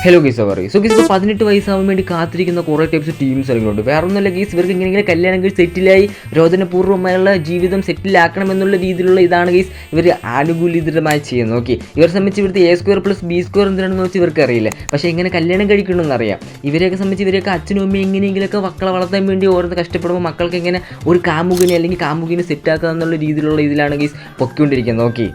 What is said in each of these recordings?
Hello ഗീസ് പറയും. So ഗീസ് ഇപ്പോൾ 18 വയസ്സാവാൻ വേണ്ടി കാത്തിരിക്കുന്ന കുറേ ടൈപ്സ് ടീംസ് ഇറങ്ങിയിട്ടുണ്ട്. വേറെ ഒന്നുമല്ല ഗീസ്, ഇവർക്ക് ഇങ്ങനെ കല്യാണം കഴിച്ച് സെറ്റിലായി രോദനപൂർവ്വമായുള്ള ജീവിതം സെറ്റിലാക്കണമെന്നുള്ള രീതിയിലുള്ള ഇതാണ് ഗീസ് ഇവർ ആനുകൂല്യതരമായി ചെയ്യുന്നത്. ഓക്കെ, ഇവരെ സംബന്ധിച്ച് ഇവിടുത്തെ A² + B² എന്താണെന്ന് വെച്ച് ഇവർക്ക് അറിയില്ല. പക്ഷേ എങ്ങനെ കല്യാണം കഴിക്കണമെന്ന് അറിയാം. ഇവരെയൊക്കെ സംബന്ധിച്ച് ഇവരെയൊക്കെ അച്ഛനും അമ്മയും എങ്ങനെയെങ്കിലുമൊക്കെ മക്കളെ വളർത്താൻ വേണ്ടി ഓരോന്ന് കഷ്ടപ്പെടുമ്പോൾ മക്കൾക്ക് എങ്ങനെ ഒരു കാമുകിനെ അല്ലെങ്കിൽ കാമുകിനെ സെറ്റാക്കുക എന്നുള്ള രീതിയിലുള്ള ഇതിലാണ് ഗീസ് പൊക്കിക്കൊണ്ടിരിക്കുന്നത്. ഓക്കെ,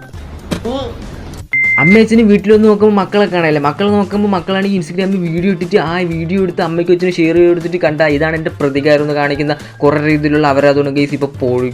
അമ്മയച്ഛന് വീട്ടിലൊന്ന് നോക്കുമ്പോൾ മക്കളെ കാണാനില്ല. മക്കളെ നോക്കുമ്പോൾ മക്കളാണെങ്കിൽ ഇൻസ്റ്റഗ്രാമിൽ വീഡിയോ ഇട്ടിട്ട് ആ വീഡിയോ എടുത്ത് അമ്മയ്ക്ക് വെച്ചിന് ഷെയർ ചെയ്തെടുത്തിട്ട് കണ്ട ഇതാണ് എൻ്റെ പ്രതികാരം എന്ന് കാണിക്കുന്ന കുറേ രീതിയിലുള്ള അവരാധന ഗെയ്സ് ഇപ്പോൾ പോയി.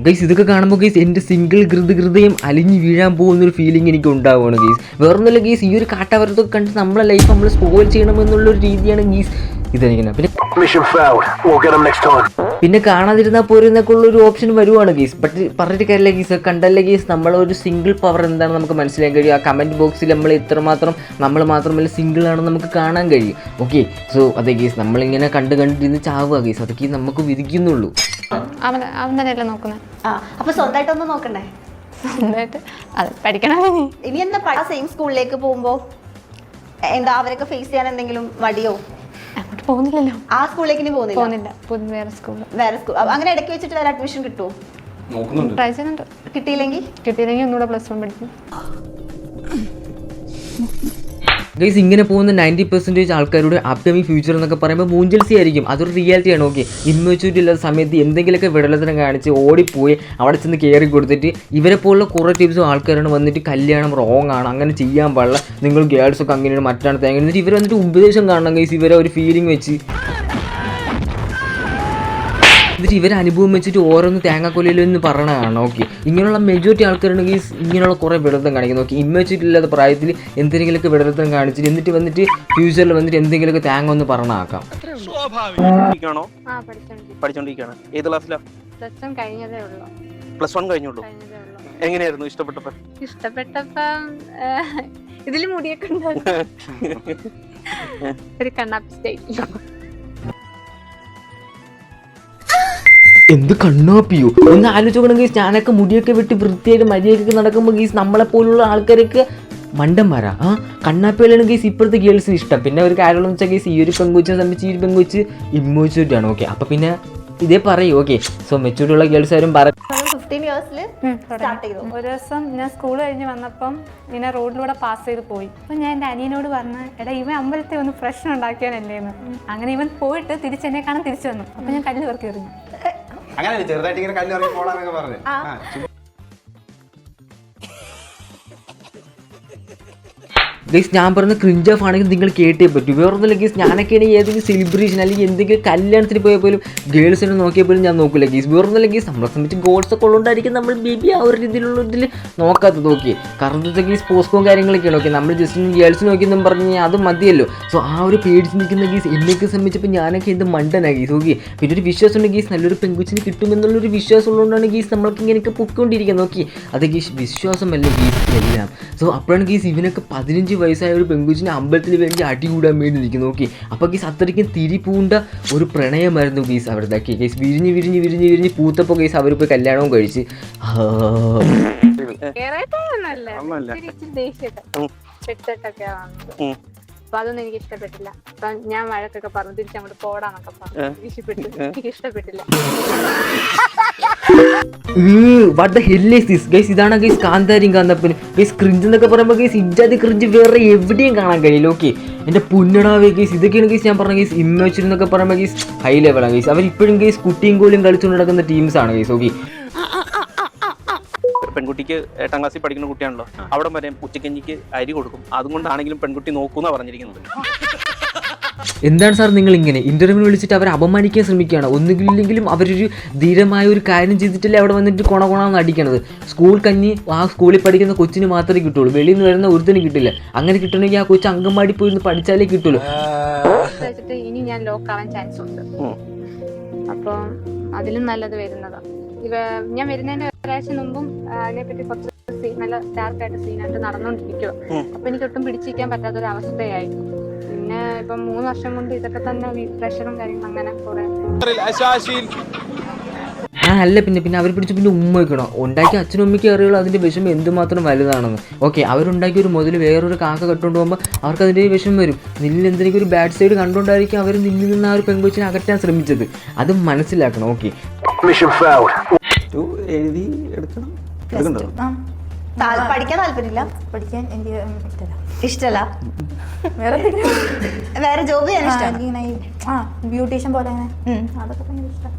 ഗൈസ് ഇതൊക്കെ കാണുമ്പോൾ ഗൈസ് എൻ്റെ സിംഗിൾ ഹൃദയം അലിഞ്ഞു വീഴാൻ പോകുന്നൊരു ഫീലിംഗ് എനിക്ക് ഉണ്ടാവുകയാണ് ഗൈസ്. വേറൊന്നുമില്ല ഗൈസ്, ഈ ഒരു കാട്ടാവരത്തൊക്കെ കണ്ട് നമ്മളെ ലൈഫ് നമ്മൾ സ്പോയിൽ ചെയ്യണമെന്നുള്ളൊരു രീതിയാണ് ഗൈസ് ഇതെനിക്ക്. പിന്നെ കാണാതിരുന്നാൽ പോരുന്നൊക്കെ ഉള്ളൊരു ഓപ്ഷൻ വരുവാണ് ഗീസ്. ബട്ട് പറഞ്ഞിട്ട് കാര്യമില്ല ഗീസ്, കണ്ടല്ലേ ഗീസ് നമ്മളൊരു സിംഗിൾ പവർ എന്താണെന്ന് നമുക്ക് മനസ്സിലാക്കാൻ കഴിയും. ആ കമൻറ്റ് ബോക്സിൽ നമ്മൾ ഇത്രമാത്രം നമ്മൾ മാത്രമല്ല സിംഗിൾ ആണെന്ന് നമുക്ക് കാണാൻ കഴിയും. ഓക്കെ, സോ അതെ ഗീസ് നമ്മളിങ്ങനെ കണ്ടിരുന്ന് ചാവുക ഗീസ്, അതൊക്കെ നമുക്ക് വിധിക്കുന്നുള്ളൂ. അപ്പൊ സ്വന്തമായിട്ടൊന്നും നോക്കണ്ടേ? പഠിക്കണം. ഇനി എന്താ സെയിം സ്കൂളിലേക്ക് പോകുമ്പോ എന്താ അവരൊക്കെ ഫേസ് ചെയ്യാൻ എന്തെങ്കിലും മടിയോ? അങ്ങോട്ട് പോകുന്നില്ലല്ലോ. ആ സ്കൂളിലേക്ക് ഇനി പോകുന്നില്ല. വേറെ സ്കൂൾ. അങ്ങനെ ഇടയ്ക്ക് വെച്ചിട്ട് വേറെ അഡ്മിഷൻ കിട്ടുമോ? ട്രൈ ചെയ്യുന്നുണ്ട്. കിട്ടിയില്ലെങ്കിൽ ഒന്നുകൂടെ +1 പഠിക്കും. ഗൈസ് ഇങ്ങനെ പോകുന്ന 90% ആൾക്കാരുടെ അപ്കമിങ് ഫ്യൂച്ചർ എന്നൊക്കെ പറയുമ്പോൾ മൂഞ്ചൽസി ആയിരിക്കും. അതൊരു റിയാലിറ്റിയാണ്. ഓക്കെ, ഇമ്മച്യൂരിറ്റി ഇല്ലാത്ത സമയത്ത് എന്തെങ്കിലുമൊക്കെ വിടലത്തരം കാണിച്ച് ഓടിപ്പോയി അവിടെ ചെന്ന് കയറി കൊടുത്തിട്ട് ഇവരെ പോലുള്ള കുറേ ടീപ്സും ആൾക്കാരാണ് വന്നിട്ട് കല്യാണം റോങ് ആണ്, അങ്ങനെ ചെയ്യാൻ പാടില്ല, നിങ്ങൾ ഗേൾസൊക്കെ അങ്ങനെയാണ് മറ്റാണ് തേങ്ങ എന്നിട്ട് ഇവർ വന്നിട്ട് ഉപദേശം കാണണം ഗൈസ്. ഇവരെ ഒരു ഫീലിംഗ് വെച്ച് എന്നിട്ട് ഇവരെ അനുഭവം വെച്ചിട്ട് ഓരോന്ന് തേങ്ങാക്കൊലയിലെന്ന് പറയണതാണ്. ഓക്കെ, ഇങ്ങനെയുള്ള മെജോറിറ്റി ആൾക്കാരുണ്ടെങ്കിൽ ഇങ്ങനെയുള്ള കുറേ വിടത്തം കാണിക്കുന്നു. ഓക്കെ, ഇമ്മച്യൂരിറ്റി ഇല്ലാത്ത പ്രായത്തിൽ എന്തെങ്കിലുമൊക്കെ വിടത്തം കാണിച്ചിട്ട് എന്നിട്ട് വന്നിട്ട് ഫ്യൂച്ചറിൽ വന്നിട്ട് എന്തെങ്കിലുമൊക്കെ തേങ്ങ ഒന്ന് പറഞ്ഞാക്കാം. പഠിച്ചോണ്ടിരിക്കുകയാണ്. ഏത് ക്ലാസ്സിലാണ്? +1 കഴിഞ്ഞുള്ളൂ. എങ്ങനെയായിരുന്നു ഇഷ്ടപ്പെട്ടപ്പം ഇതിൽ മുടിയൊക്കെ ഉണ്ടായിരുന്നു. ഒരു കണ്ണാപ്പി സ്റ്റൈൽ. എന്ത് കണ്ണാപ്പിയോ ഒന്ന് ആലോചിക്കണം ഗീസ്. ഞാനൊക്കെ മുടിയൊക്കെ വെട്ടി വൃത്തിയായിട്ട് മര്യാദയ്ക്ക് നടക്കുമ്പോൾ ഗീസ് നമ്മളെപ്പോലുള്ള ആൾക്കാരൊക്കെ മണ്ടന്മാരാ. കണ്ണാപ്പികളാണ് ഗീസ് ഇപ്പോഴത്തെ ഗേൾസിന് ഇഷ്ടം. പിന്നെ ഒരു കാര്യമെന്ന് വെച്ചാൽ ഗീസ് ഈ ഒരു പെങ്കുച്ചിനെ സംബന്ധിച്ച് ഈ ഒരു പെങ്കുച്ച് ഇമ്മോച്യൂരിറ്റി ആണ്. ഓക്കെ, അപ്പം പിന്നെ ഇതേ പറയൂ. ഓക്കെ, സോ മെച്യൂരിറ്റി ഉള്ള ഗേൾസ് ആരും പറയും. 15 ഇയേഴ്സിൽ സ്റ്റാർട്ട് ചെയ്തു. ഒരു ദിവസം ഞാൻ സ്കൂൾ കഴിഞ്ഞ് വന്നപ്പം ഇങ്ങനെ റോഡിലൂടെ പാസ് ചെയ്ത് പോയി. അപ്പം ഞാൻ എൻ്റെ അനിയനോട് പറഞ്ഞു, എടാ ഇവൻ അമ്പലത്തിൽ ഒന്ന് പ്രശ്നം ഉണ്ടാക്കിയാനല്ലേന്ന്. അങ്ങനെ ഇവൻ പോയിട്ട് തിരിച്ചെന്നെ കാണാൻ തിരിച്ചു വന്നു. അപ്പം ഞാൻ കല്ല് പെറുക്കി എറിഞ്ഞു. അങ്ങനെ ചെറുതായിട്ട് ഇങ്ങനെ കല്ല് ഇറങ്ങി പോളാന്നൊക്കെ പറഞ്ഞു. ഗൈസ് ഞാൻ പറഞ്ഞ ക്രിഞ്ച് ഓഫ് ആണെങ്കിൽ നിങ്ങൾ കേട്ടേ പറ്റൂ. വേറൊന്നുമില്ല ഗീസ്, ഞാനൊക്കെയാണെങ്കിൽ ഏതെങ്കിലും സെലിബ്രേഷൻ അല്ലെങ്കിൽ എന്തെങ്കിലും കല്യാണത്തിന് പോയാൽ പോലും ഗേൾസിനെ നോക്കിയാൽ പോലും ഞാൻ നോക്കില്ല ഗീസ്. വേറൊന്നുമില്ല ഗീസ്, നമ്മളെ സംബന്ധിച്ച് ഗോൾസ് ഒക്കെ ഉള്ളതുകൊണ്ടായിരിക്കും നമ്മൾ ബേബി ആ ഒരു രീതിയിലുള്ള ഇതിൽ നോക്കാത്തത്. ഓക്കെ, കാരണം എന്താ വെച്ചാൽ ഗീസ് പോസ്റ്റും കാര്യങ്ങളൊക്കെയാണ്. ഓക്കെ, നമ്മൾ ജസ്റ്റ് ഗേൾസ് നോക്കിയെന്നും പറഞ്ഞു കഴിഞ്ഞാൽ അത് മതിയല്ലോ. സോ ആ ഒരു പേടിച്ച് നിൽക്കുന്ന ഗീസ് എന്നെയൊക്കെ സംബന്ധിച്ചപ്പോൾ ഞാനൊക്കെ എന്ത് മണ്ടനാണ് ഗീസ്. ഓക്കെ, പിന്നെ ഒരു വിശ്വാസമുണ്ട് ഗീസ്, നല്ലൊരു പെങ്കുച്ചിന് കിട്ടുമെന്നുള്ളൊരു വിശ്വാസം ഉള്ളതുകൊണ്ടാണ് ഗീസ് നമ്മൾക്ക് ഇങ്ങനെയൊക്കെ പൊയ്ക്കൊണ്ടിരിക്കുന്നത്. ഓക്കെ, അത് ഗീസ് വിശ്വാസമല്ല ഗീസ് എല്ലാം. സോ അപ്പോഴാണ് ഗീസ് ഇവനൊക്കെ 15 വയസ്സായ ഒരു പെങ്കുച്ചിനെ അമ്പലത്തിൽ വേണ്ടി അടികൂടാൻ വേണ്ടി നിൽക്കുന്നു. ഓക്കെ, അപ്പോൾ ഗീസ് അത്രയ്ക്കും തിരിപൂണ്ട ഒരു പ്രണയമായിരുന്നു ഗീസ് അവിടുത്തെ. ഗീസ് വിരിഞ്ഞ് പൂത്തപ്പോൾ ഗീസ് അവർ പോയി കല്യാണവും കഴിച്ച്. അപ്പൊ അതൊന്നും എനിക്ക് ഇഷ്ടപ്പെട്ടില്ല. അപ്പൊ ഞാൻ വഴക്കൊക്കെ പറഞ്ഞു, തിരിച്ചങ്ങോട്ട് പോടാന്നൊക്കെ പറഞ്ഞു. എനിക്ക് ഇഷ്ടപ്പെട്ടില്ല. What the hell is this guys? ഇതാണ് ഗൈസ് കാന്താരിയും കാന്തപ്പനും. ഗൈസ് ക്രിഞ്ച് എന്നൊക്കെ പറയുമ്പോൾ ഗൈസ് ഇജാതി ക്രിഞ്ച് വേറെ എവിടെയും കാണാൻ കഴിയില്ല. ഓക്കെ, എൻ്റെ പുന്നടാവേ ഗൈസ്, ഇതൊക്കെയാണ് ഗൈസ് ഞാൻ പറഞ്ഞ ഗൈസ് ഇമ്മേച്ചർ എന്നൊക്കെ പറയുമ്പോൾ ഗൈസ് ഹൈ ലെവലാണ് ഗൈസ്. അവരിപ്പോഴും ഗൈസ് കുട്ടിയും കോലും കളിച്ചുകൊണ്ട് നടക്കുന്ന ടീംസാണ് ഗൈസ്. ഓക്കെ, പെൺകുട്ടിക്ക് 8ാം ക്ലാസ്സിൽ പഠിക്കുന്ന കുട്ടിയാണല്ലോ, അവിടെ വരെ ഉച്ചക്കഞ്ഞിക്ക് അരി കൊടുക്കും. അതുകൊണ്ടാണെങ്കിലും പെൺകുട്ടി നോക്കൂന്നാ പറഞ്ഞിരിക്കുന്നത്. എന്താണ് സാർ നിങ്ങൾ ഇങ്ങനെ ഇൻ്റർവ്യൂ വിളിച്ചിട്ട് അവരെ അപമാനിക്കാൻ ശ്രമിക്കുകയാണ്? ഒന്നുകില്ലെങ്കിലും അവരൊരു ധീരമായ ഒരു കാര്യം ചെയ്തിട്ടല്ലേ അവിടെ വന്നിട്ട് കൊണകൊണാന്ന് അടിക്കണത്. സ്കൂൾ കഞ്ഞി ആ സ്കൂളിൽ പഠിക്കുന്ന കൊച്ചിന് മാത്രമേ കിട്ടുള്ളൂ, വെളിയിൽ നിന്ന് വരുന്ന ഒരുത്തിന് കിട്ടില്ല. അങ്ങനെ കിട്ടണമെങ്കിൽ ആ കൊച്ചു അങ്കൻവാടി പോയി പഠിച്ചാലേ കിട്ടുള്ളൂ. ഇനി ഞാൻ ലോക്ക് ആവാൻ ചാൻസ് ഉണ്ട്. അപ്പം അതിലും നല്ലത് വരുന്നതാണ്. ഞാൻ വരുന്നതിന്റെ ഒരാഴ്ച മുമ്പും അതിനെപ്പറ്റി കുറച്ച് നല്ല ഡാർക്കായിട്ട് സീനായിട്ട് നടന്നുകൊണ്ടിരിക്കുക. അപ്പൊ എനിക്ക് ഒട്ടും പിടിച്ചിരിക്കാൻ പറ്റാത്തൊരു അവസ്ഥയായി. പിന്നെ ഇപ്പം 3 വർഷം കൊണ്ട് ഇതൊക്കെ തന്നെ പ്രഷറും കാര്യങ്ങളും അങ്ങനെ കുറെ. അല്ല പിന്നെ അവർ പിടിച്ച് പിന്നെ ഉമ്മ വയ്ക്കണോ? ഉണ്ടാക്കി അച്ഛനും അമ്മയ്ക്ക് അറിയുള്ളൂ അതിൻ്റെ വിഷമം എന്തുമാത്രം വലുതാണെന്ന്. ഓക്കെ, അവരുണ്ടാക്കിയ ഒരു മുതൽ വേറൊരു കാക്ക കട്ടുകൊണ്ട് പോകുമ്പോൾ അവർക്ക് അതിൻ്റെ വിഷമം വരും. നിന്നിൽ എന്തെങ്കിലും ഒരു ബാഡ് സൈഡ് കണ്ടുകൊണ്ടായിരിക്കും അവർ നിന്നിൽ നിന്ന് ആ ഒരു പെൺകൊച്ചിനെ അകറ്റാൻ ശ്രമിച്ചത്. അത് മനസ്സിലാക്കണം. ഓക്കെ, എഴുതി എടുക്കണം. പഠിക്കാൻ താല്പര്യമില്ല? പഠിക്കാൻ എനിക്ക് ഇഷ്ടമല്ല. വേറെ വേറെ ജോബ് ചെയ്യാൻ ഇഷ്ടമാണ്. ബ്യൂട്ടീഷ്യൻ പോലെ അതൊക്കെ ഭയങ്കര ഇഷ്ടം.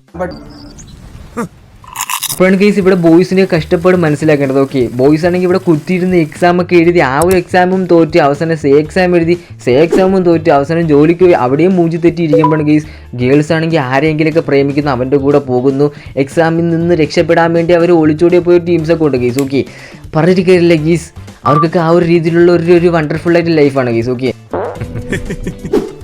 അപ്പോഴാണ് കേസ് ഇവിടെ ബോയ്സിനെ കഷ്ടപ്പാട് മനസ്സിലാക്കേണ്ടത്. ഓക്കെ, ബോയ്സ് ആണെങ്കിൽ ഇവിടെ കുത്തിയിരുന്ന് എക്സാമൊക്കെ എഴുതി ആ ഒരു എക്സാമും തോറ്റ് അവസാനം എക്സാം എഴുതി എക്സാമും തോറ്റ് അവസാനം ജോലിക്ക് പോയി അവിടെയും മൂഞ്ചി തെറ്റിയിരിക്കുമ്പോഴാണ് കേസ് ഗേൾസ് ആണെങ്കിൽ ആരെങ്കിലുമൊക്കെ പ്രേമിക്കുന്നു, അവൻ്റെ കൂടെ പോകുന്നു. എക്സാമിൽ നിന്ന് രക്ഷപ്പെടാൻ വേണ്ടി അവർ ഒളിച്ചോടിയ പോയ ടീംസൊക്കെ ഉണ്ട് കേസ്. ഓക്കെ, പറഞ്ഞിട്ട് കയറില്ല ഗീസ്, അവർക്കൊക്കെ ആ ഒരു രീതിയിലുള്ള ഒരു വണ്ടർഫുള്ളായിട്ട് ലൈഫാണ് ഗീസ്. ഓക്കെ,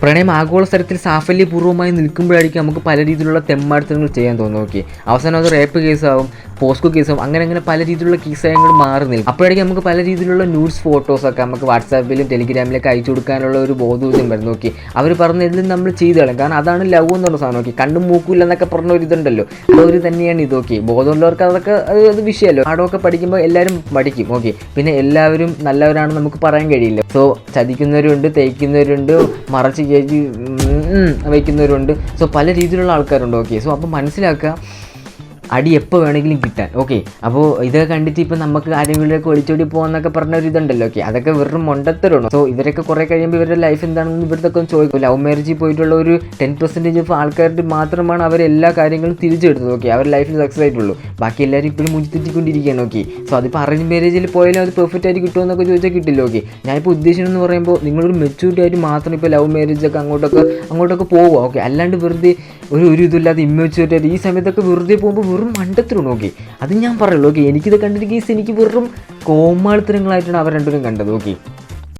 പ്രണയം ആഗോള സ്ഥലത്തിൽ സാഫല്യപൂർവ്വമായി നിൽക്കുമ്പോഴായിരിക്കും നമുക്ക് പല രീതിയിലുള്ള തെമ്മാടിത്തങ്ങൾ ചെയ്യാൻ തോന്നും. ഓക്കെ, അവസാനം അത് റേപ്പ് കേസാവും, പോസ്കോ കേസാവും, അങ്ങനെ പല രീതിയിലുള്ള കേസായി അങ്ങോട്ട് മാറി നിൽക്കും. അപ്പോഴേക്കും നമുക്ക് പല രീതിയിലുള്ള ന്യൂസ് ഫോട്ടോസൊക്കെ നമുക്ക് വാട്സാപ്പിലും ടെലിഗ്രാമിലൊക്കെ അയച്ചു കൊടുക്കാനുള്ള ഒരു ബോധവും വരുന്നു. നോക്കി അവർ പറഞ്ഞതിലും നമ്മൾ ചെയ്ത് കളയും. കാരണം അതാണ് ലവ് എന്നുള്ള സാധനം. നോക്കി കണ്ണും മൂക്കില്ല എന്നൊക്കെ പറഞ്ഞ ഒരു ഇതുണ്ടല്ലോ, അതൊരു തന്നെയാണ് ഇത്. ഓക്കെ, ബോധമുള്ളവർക്ക് അതൊക്കെ അത് വിഷയമല്ലോ. പാഠമൊക്കെ പഠിക്കുമ്പോൾ എല്ലാവരും പഠിക്കും. ഓക്കെ, പിന്നെ എല്ലാവരും നല്ലവരാണെന്ന് നമുക്ക് പറയാൻ കഴിയില്ല. സോ ചതിക്കുന്നവരുണ്ട്, തേക്കുന്നവരുണ്ട്, മറച്ച് കയറ്റി വയ്ക്കുന്നവരുണ്ട്. സോ പല രീതിയിലുള്ള ആൾക്കാരുണ്ട്. ഓക്കെ, സോ അപ്പോൾ മനസ്സിലാക്കുക, അടി എപ്പോൾ വേണമെങ്കിലും കിട്ടാൻ. ഓക്കെ, അപ്പോൾ ഇതൊക്കെ കണ്ടിട്ട് ഇപ്പം നമുക്ക് ആരെങ്കിലുമൊക്കെ ഒളിച്ചോടി പോകാന്നൊക്കെ പറഞ്ഞ ഒരു ഇതുണ്ടല്ലോ. ഓക്കെ, അതൊക്കെ വെറും മൊണ്ടത്തരമാണ്. സോ ഇവരൊക്കെ കുറേ കഴിയുമ്പോൾ ഇവരുടെ ലൈഫ് എന്താണെന്ന് ഇവിടുത്തെ ഒക്കെ ചോദിക്കും. ലവ് മാരേജിൽ പോയിട്ടുള്ള ഒരു 10% ഓഫ് ആൾക്കാരുടെ മാത്രമാണ് അവർ എല്ലാ കാര്യങ്ങളും തിരിച്ചെടുത്തത്. ഓക്കെ, അവർ ലൈഫിൽ സക്സസ് ആയിട്ടുള്ളൂ. ബാക്കി എല്ലാവരും ഇപ്പോഴും മുഞ്ചി തെറ്റിക്കൊണ്ടിരിക്കുകയാണ്. ഓക്കെ, സോ അതിപ്പോൾ അറേഞ്ച് മാരേജിൽ പോയാലും അത് പെർഫെക്റ്റ് ആയിട്ട് കിട്ടുമെന്നൊക്കെ ചോദിച്ചാൽ കിട്ടില്ല. ഓക്കെ, ഞാനിപ്പോൾ ഉദ്ദേശിച്ചതെന്ന് പറയുമ്പോൾ നിങ്ങളൊരു മെച്യൂരിറ്റി ആയിട്ട് മാത്രം ഇപ്പോൾ ലവ് മാരേജൊക്കെ അങ്ങോട്ടൊക്കെ പോകുക. ഓക്കെ, അല്ലാണ്ട് വെറുതെ ഒരു ഇതില്ലാതെ ഇമ്മെച്യൂരിറ്റി ആയിട്ട് ഈ സമയത്തൊക്കെ വെറുതെ പോകുമ്പോൾ വെറും മണ്ടത്തരമാണ്. ഓക്കെ, അത് ഞാൻ പറയുള്ളൂ. ഓക്കെ, എനിക്കിത് കണ്ടിട്ട് കേസ് എനിക്ക് വെറും കോമാളിത്തരങ്ങളായിട്ടാണ് അവർ രണ്ടുപേരും കണ്ടത്. ഓക്കെ.